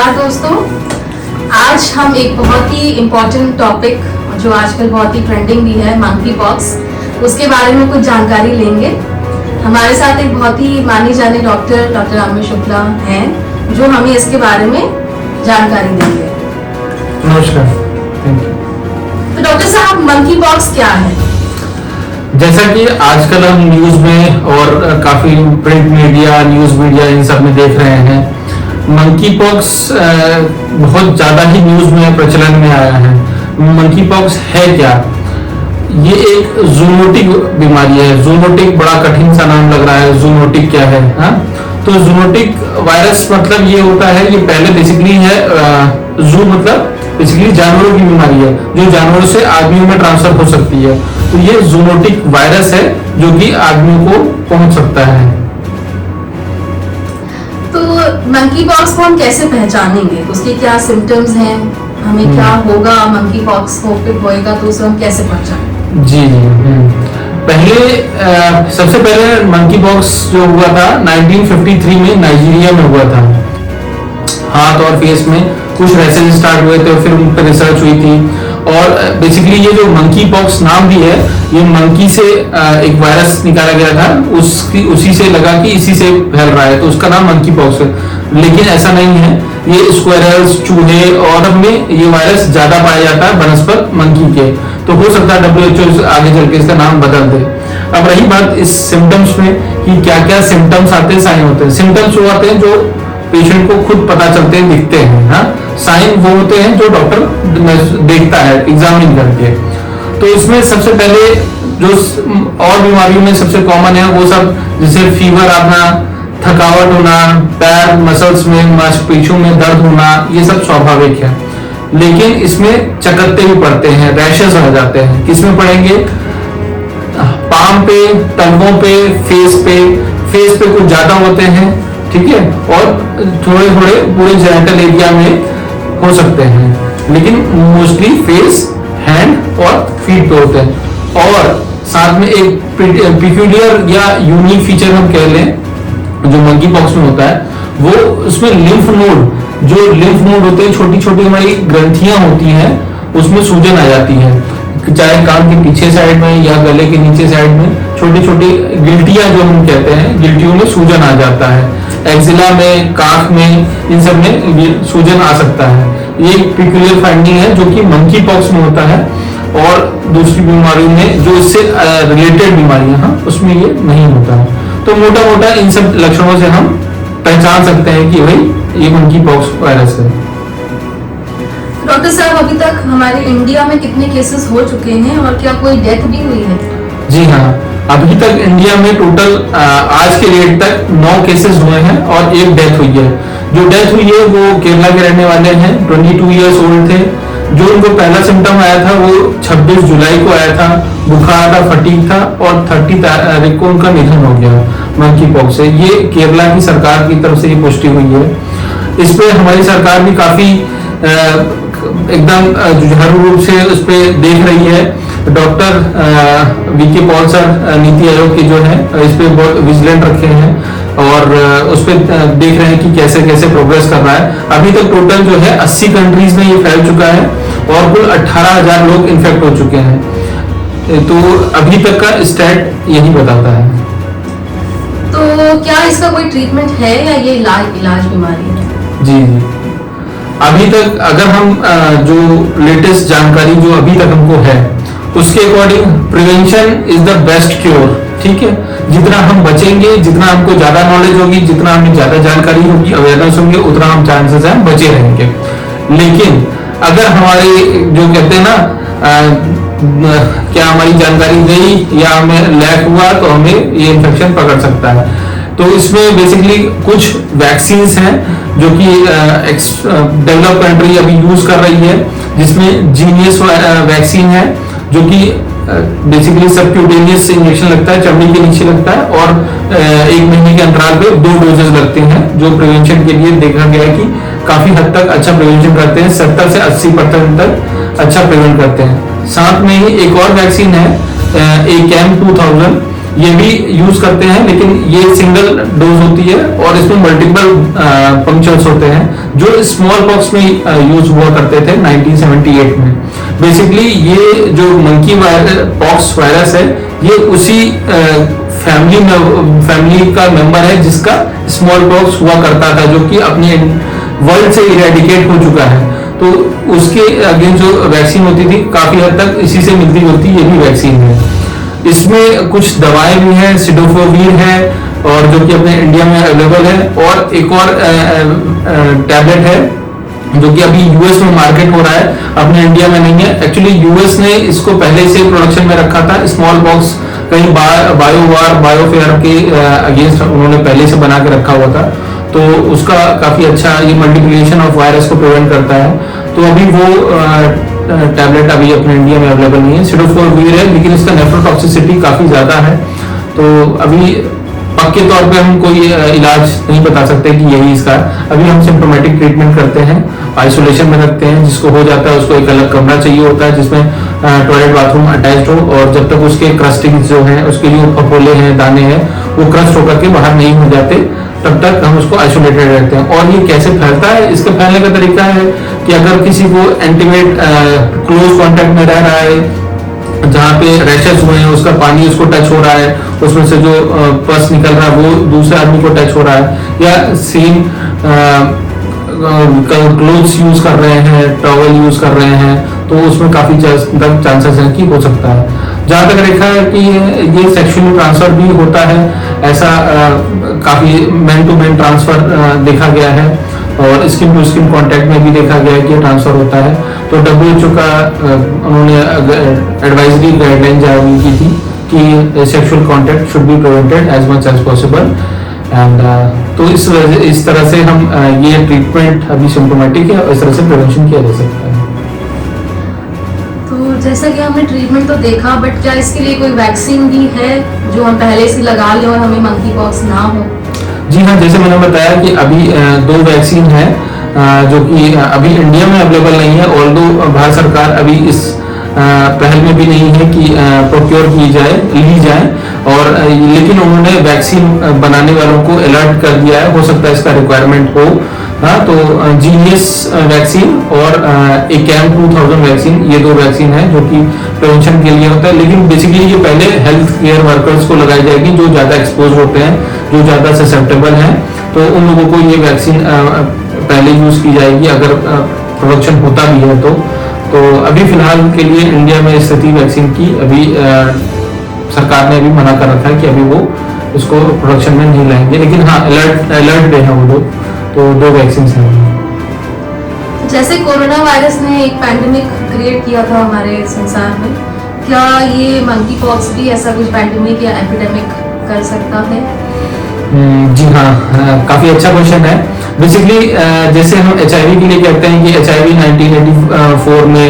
नमस्कार दोस्तों, आज हम एक बहुत ही इम्पोर्टेंट टॉपिक जो आजकल बहुत ही ट्रेंडिंग भी है, मंकी पॉक्स, उसके बारे में कुछ जानकारी लेंगे। हमारे साथ एक बहुत ही मानी जानी डॉक्टर अमित शुक्ला हैं जो हमें इसके बारे में जानकारी देंगे। नमस्कार, थैंक यू। तो डॉक्टर साहब, मंकी पॉक्स क्या है? जैसा कि आजकल हम न्यूज में और काफी प्रिंट मीडिया, न्यूज मीडिया इन सब में देख रहे हैं, मंकी पॉक्स बहुत ज्यादा ही न्यूज में प्रचलन में आया है। मंकी पॉक्स है क्या? ये एक जूनोटिक बीमारी है। जूनोटिक बड़ा कठिन सा नाम लग रहा है, जूनोटिक क्या है? हाँ, तो जूनोटिक वायरस मतलब ये होता है, ये पहले बेसिकली है जू मतलब बेसिकली जानवरों की बीमारी है जो जानवरों से आदमियों में ट्रांसफर हो सकती है। तो ये जूनोटिक वायरस है जो कि आदमियों को पहुंच सकता है। तो मंकी पॉक्स को हम कैसे पहचानेंगे? उसके क्या सिम्टम्स हैं? हमें क्या होगा मंकी पॉक्स होएगा तो उसे हम कैसे पहचानें? जी पहले सबसे पहले मंकी पॉक्स जो हुआ था 1953 में नाइजीरिया में हुआ था। हाथ और फेस में कुछ रैशेज स्टार्ट हुए थे और फिर उन पर रिसर्च हुई थी। और बेसिकली ये जो मंकी पॉक्स नाम भी है, ये मंकी से एक वायरस निकाला गया था, उसी से लगा कि इसी से फैल रहा है, तो उसका नाम मंकी पॉक्स है। लेकिन ऐसा नहीं है, ये स्क्वायरल्स, चूहे और में ये वायरस ज्यादा पाया जाता है बनस्पत मंकी के। तो हो सकता है WHO आगे चल के इसका नाम बदल दे। अब रही बात इस सिम्टम्स में कि क्या क्या सिम्टम्स आते हैं, साइन होते हैं। सिम्टम्स वो आते हैं जो पेशेंट को खुद पता चलते हैं, दिखते हैं। हाँ, साइन वो होते हैं जो डॉक्टर देखता है एग्जामिन करके। तो इसमें सबसे पहले जो और बीमारियों में सबसे कॉमन है वो सब, जैसे फीवर आना, थकावट होना, पैर मसल्स में, मांसपेशियों में दर्द होना, ये सब स्वाभाविक है। लेकिन इसमें चकत्ते भी पड़ते हैं, रैशेस आ जाते हैं। किसमें पड़ेंगे? पाम पे, टंगों पे, फेस पे कुछ ज्यादा होते हैं, ठीक है, और थोड़े थोड़े पूरे जेनिटल एरिया में हो सकते हैं, लेकिन मोस्टली फेस, हैंड और फीट पे होते हैं। और साथ में एक पिक्यूलियर या यूनिक फीचर हम कह लें जो मंकी पॉक्स में होता है, वो उसमें लिम्फ नोड होते हैं, छोटी छोटी हमारी ग्रंथियां होती हैं, उसमें सूजन आ जाती है, चाहे कान के पीछे साइड में या गले के नीचे साइड में छोटी छोटी गिल्टियां जो हम कहते हैं, गिल्टियों में सूजन आ जाता है। एक्जिला में, काख में, इन सब में सूजन आ सकता है। ये पिक्यूलियर फाइंडिंग है जो कि मंकी पॉक्स में होता है। और दूसरी बीमारियों में जो इससे रिलेटेड बीमारियां हैं उसमें ये नहीं होता है। तो मोटा मोटा इन सब लक्षणों से हम पहचान सकते हैं कि भाई ये मंकी पॉक्स वायरस है। डॉक्टर साहब, अभी तक हमारे इंडिया में कितने केसेस हो चुके हैं और क्या कोई डेथ भी हुई है? जी हाँ, अभी तक इंडिया में टोटल आज के डेट तक 9 केसेस हुए हैं और एक डेथ हुई है। जो डेथ हुई है वो केरला के रहने वाले हैं, 22 ईयर्स ओल्ड थे। जो उनको पहला सिम्टम आया था वो 26 जुलाई को आया था, बुखार था, फटीग था और 30 तारीख को उनका निधन हो गया मंकी पॉक्स से। ये केरला की सरकार की तरफ से ये पुष्टि हुई है। इस पे हमारी सरकार भी काफी एकदम जुझारू रूप से उस पर देख रही है। Doctor VK Paul sir NITI Aayog के जो है इस पे बहुत विजिलेंट रखे हैं और उस पर देख रहे हैं कि कैसे कैसे प्रोग्रेस कर रहा है। अभी तक टोटल जो है 80 कंट्रीज में ये फैल चुका है और कुल 18,000 लोग इन्फेक्ट हो चुके हैं। तो अभी तक का स्टैट यही बताता है। तो क्या इसका कोई ट्रीटमेंट है या ये इलाज बीमारी है? जी, अभी तक अगर हम जो लेटेस्ट जानकारी जो अभी तक हमको है उसके according prevention is the best cure. ठीक है, जितना हम बचेंगे, जितना हमको ज्यादा नॉलेज होगी, जितना हमें ज्यादा जानकारी होगी, अवेयरनेस होंगे, उतना हम चांसेस हैं बचे रहेंगे। लेकिन अगर हमारे जो कहते हैं ना क्या हमारी जानकारी गई या हमें लैक हुआ तो हमें ये इन्फेक्शन पकड़ सकता है। तो इसमें बेसिकली कुछ वैक्सीन हैं जो कि डेवलप कंट्री अभी यूज कर रही है, जिसमें जीनियस वैक्सीन है जो कि बेसिकली सबक्यूटेनियस इंजेक्शन लगता है, चमड़ी के नीचे लगता है और 1 महीने के अंतराल पे 2 डोजेस लगते हैं, जो प्रिवेंशन के लिए देखा गया है कि काफी हद तक अच्छा प्रिवेंशन करते हैं, 70 से 80% तक अच्छा प्रिवेंट करते हैं। साथ में ही एक और वैक्सीन है ACAM 2000 ये भी यूज करते हैं, लेकिन ये सिंगल डोज होती है और इसमें मल्टीपल पंक्चर्स होते हैं, जो स्मॉल पॉक्स में यूज हुआ करते थे 1978 में। बेसिकली ये जो मंकी पॉक्स वायरस है, ये उसी फैमिली का मेंबर है जिसका स्मॉल पॉक्स हुआ करता था, जो कि अपने वर्ल्ड से इरेडिकेट हो चुका है। तो उसके अगेंस्ट जो वैक्सीन होती थी काफी हद तक इसी से मिलती जुलती ये भी वैक्सीन है। इसमें कुछ दवाएं भी हैं, सिडोफोविर है, और जो कि अपने इंडिया में अवेलेबल है, और एक और टैबलेट है जो कि अभी यूएस में मार्केट हो रहा है, अपने इंडिया में नहीं है। एक्चुअली यूएस ने इसको पहले से प्रोडक्शन में रखा था। स्मॉल पॉक्स कहीं बायोफेयर के अगेंस्ट उन्होंने पहले से बना के रखा हुआ था, तो उसका काफी अच्छा ये मल्टीप्लिकेशन ऑफ वायरस को प्रिवेंट करता है। तो अभी वो टैबलेट अभी अपने इंडिया में अवेलेबल नहीं है। सिडोफोविर है, लेकिन इसका नेफ्रोटॉक्सिसिटी काफी ज्यादा है, तो अभी पक्के तौर पे हम कोई इलाज नहीं बता सकते कि यही इसका। अभी हम सिम्प्टोमेटिक ट्रीटमेंट करते हैं, आइसोलेशन में रखते हैं। जिसको हो जाता है उसको एक अलग कमरा चाहिए होता है जिसमें टॉयलेट बाथरूम अटैच्ड हो, और जब तक उसके क्रस्टिंग जो है उसके लिए फफोले हैं, दाने हैं, वो क्रस्ट होकर के बाहर नहीं हो जाते, तब तक हम उसको आइसोलेटेड रहते हैं। और ये कैसे फैलता है, इसके फैलने का तरीका है कि अगर किसी को एंटीमेट क्लोज कांटेक्ट में रह रहा है, जहाँ पे रैशेस हुए हैं, उसका पानी उसको टच हो रहा है, उसमें से जो पस निकल रहा है वो दूसरे आदमी को टच हो रहा है, या सेम क्लोथ्स यूज कर रहे हैं, टॉवल यूज कर रहे हैं, तो उसमें काफी चांसेस हैं कि हो सकता है। जहाँ तक देखा है कि ये सेक्सुअल ट्रांसफर भी होता है, ऐसा काफी मैन टू मैन ट्रांसफर देखा गया है, और स्किन टू स्किन कांटेक्ट में भी देखा गया है कि ट्रांसफर होता है। तो WHO का उन्होंने एडवाइजरी गाइडलाइन जारी की थी कि sexual contact should be prevented as much as possible, and तो इस तरह से हम ये ट्रीटमेंट अभी सिम्प्टोमेटिक है और इस तरह से प्रिवेंशन किया जा सकता है। तो जैसा कि हमने ट्रीटमेंट तो देखा, बट क्या इसके लिए कोई वैक्सीन भी है जो हम पहले से लगा लें और हमें मंकी पॉक्स ना हो? जी हाँ, जैसे मैंने बताया कि अभी 2 वैक्सीन है जो कि अभी इंडिया में अवेलेबल नहीं है, ऑल्दो भारत सरकार अभी इस पहल में भी नहीं है कि प्रोक्योर ली जाए, और लेकिन उन्होंने वैक्सीन बनाने वालों को अलर्ट कर दिया है, हो सकता है इसका रिक्वायरमेंट हो। हाँ, तो जीनियस वैक्सीन और ACAM 2000 वैक्सीन, ये 2 वैक्सीन है जो कि प्रिवेंशन के लिए होता है, लेकिन बेसिकली ये पहले हेल्थ केयर वर्कर्स को लगाई जाएगी जो ज्यादा एक्सपोज होते हैं, जो ज्यादा ससेप्टेबल हैं, तो उन लोगों को ये वैक्सीन पहले यूज की जाएगी अगर प्रोडक्शन होता भी है तो अभी फिलहाल के लिए इंडिया में स्थिति वैक्सीन की अभी सरकार ने अभी मना कर रखा है कि अभी वो इसको प्रोडक्शन में नहीं लाएंगे, लेकिन हाँ अलर्ट पे है वो लोग, तो 2 वैक्सीन हैं। जैसे कोरोना वायरस ने एक पैंडेमिक क्रिएट किया था हमारे संसार में, क्या ये मंकी पॉक्स भी ऐसा कुछ पैंडेमिक या एपिडेमिक कर सकता है? जी हाँ, काफी अच्छा क्वेश्चन है। बेसिकली जैसे हम HIV के लिए कहते हैं कि HIV 1984 में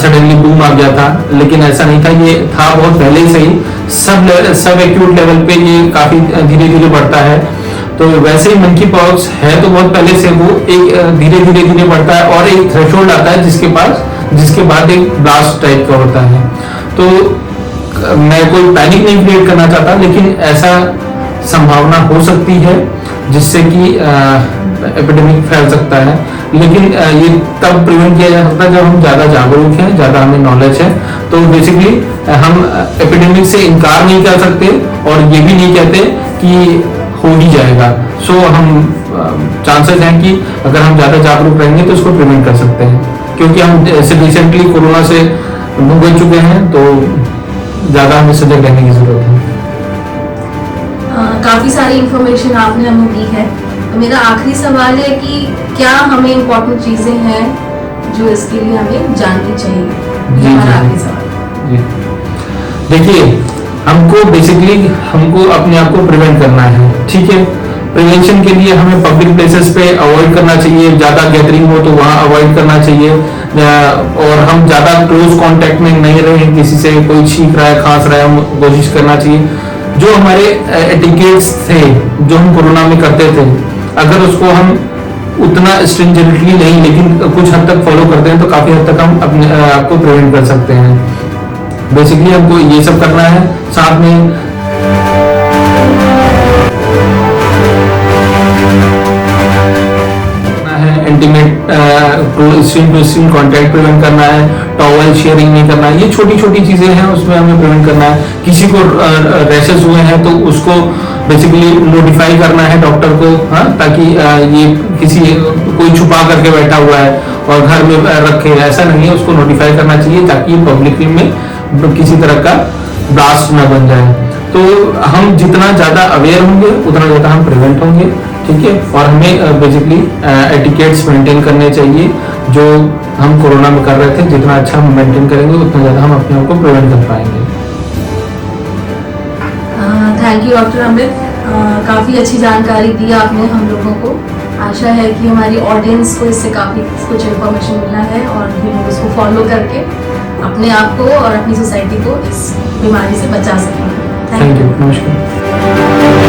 सडनली बूम आ गया था, लेकिन ऐसा नहीं था, ये था बहुत पहले से ही, सब एक्यूट लेवल पे ये काफी धीरे धीरे बढ़ता है। तो वैसे ही मंकी पॉक्स है तो बहुत पहले से वो एक धीरे बढ़ता है, और एक थ्रेशोल्ड आता है जिसके बाद एक ब्लास्ट टाइप का होता है। तो मैं कोई पैनिक नहीं क्रिएट करना चाहता, लेकिन ऐसा संभावना हो सकती है जिससे कि एपिडेमिक फैल सकता है, लेकिन ये तब प्रिवेंट किया जा सकता है जब हम ज्यादा जागरूक हैं, ज्यादा हमें नॉलेज है। तो बेसिकली हम एपिडेमिक से इनकार नहीं कर सकते और ये भी नहीं कहते कि हो ही जाएगा। सो हम चांसेस हैं कि अगर हम ज्यादा जागरूक रहेंगे तो इसको प्रिवेंट कर सकते हैं, क्योंकि हम रिसेंटली कोरोना से गुजर चुके हैं, तो ज्यादा हमें सजग रहने की जरूरत है। काफी सारी इंफॉर्मेशन आपने हमें दी है, तो मेरा आखिरी सवाल है कि क्या हमें इम्पोर्टेंट चीजें हैं जो इसके लिए हमें जाननी चाहिए? हमारा आखिरी सवाल। देखिए, हमको बेसिकली अपने आप को प्रिवेंट करना है, ठीक है। प्रिवेंशन के लिए हमें पब्लिक प्लेसेस पे अवॉइड करना चाहिए, ज्यादा गैदरिंग हो तो वहाँ अवॉइड करना चाहिए, और हम ज्यादा क्लोज कांटेक्ट में नहीं रहें किसी से। कोई छींक रहा है, खांस रहा है, हम कोशिश करना चाहिए जो हमारे एटिकेट्स थे जो हम कोरोना में करते थे, अगर उसको हम उतना स्ट्रिंजेंटली नहीं लेकिन कुछ हद तक फॉलो करते हैं तो काफी हद तक हम अपने आप को प्रिवेंट कर सकते हैं। बेसिकली हमको ये सब करना है, साथ में screen to screen contact prevent करना है, टॉवल शेयरिंग नहीं करना है, ये छोटी छोटी चीजें हैं उसमें हमें प्रिवेंट करना है। किसी को रैशेस हुए हैं तो उसको बेसिकली नोटिफाई करना है डॉक्टर को, हाँ, ताकि ये कोई छुपा करके बैठा हुआ है और घर में रखे, ऐसा नहीं है, उसको नोटिफाई करना चाहिए ताकि पब्लिक में किसी तरह का ब्लास्ट न बन जाए। तो हम जितना ज्यादा अवेयर होंगे उतना ज्यादा हम प्रिवेंट होंगे, ठीक है। और हमें बेसिकली एटिकेट्स मेंटेन करने चाहिए जो हम कोरोना में कर रहे थे। जितना अच्छा हम मेंटेन करेंगे उतना ज्यादा हम अपने आप को प्रिवेंट कर पाएंगे। थैंक यू डॉक्टर अमित, काफ़ी अच्छी जानकारी दी आपने हम लोगों को। आशा है कि हमारी ऑडियंस को इससे काफ़ी कुछ इन्फॉर्मेशन मिला है और ये लोग इसको फॉलो करके अपने आप को और अपनी सोसाइटी को इस बीमारी से बचा सकें। थैंक यू, नमस्कार।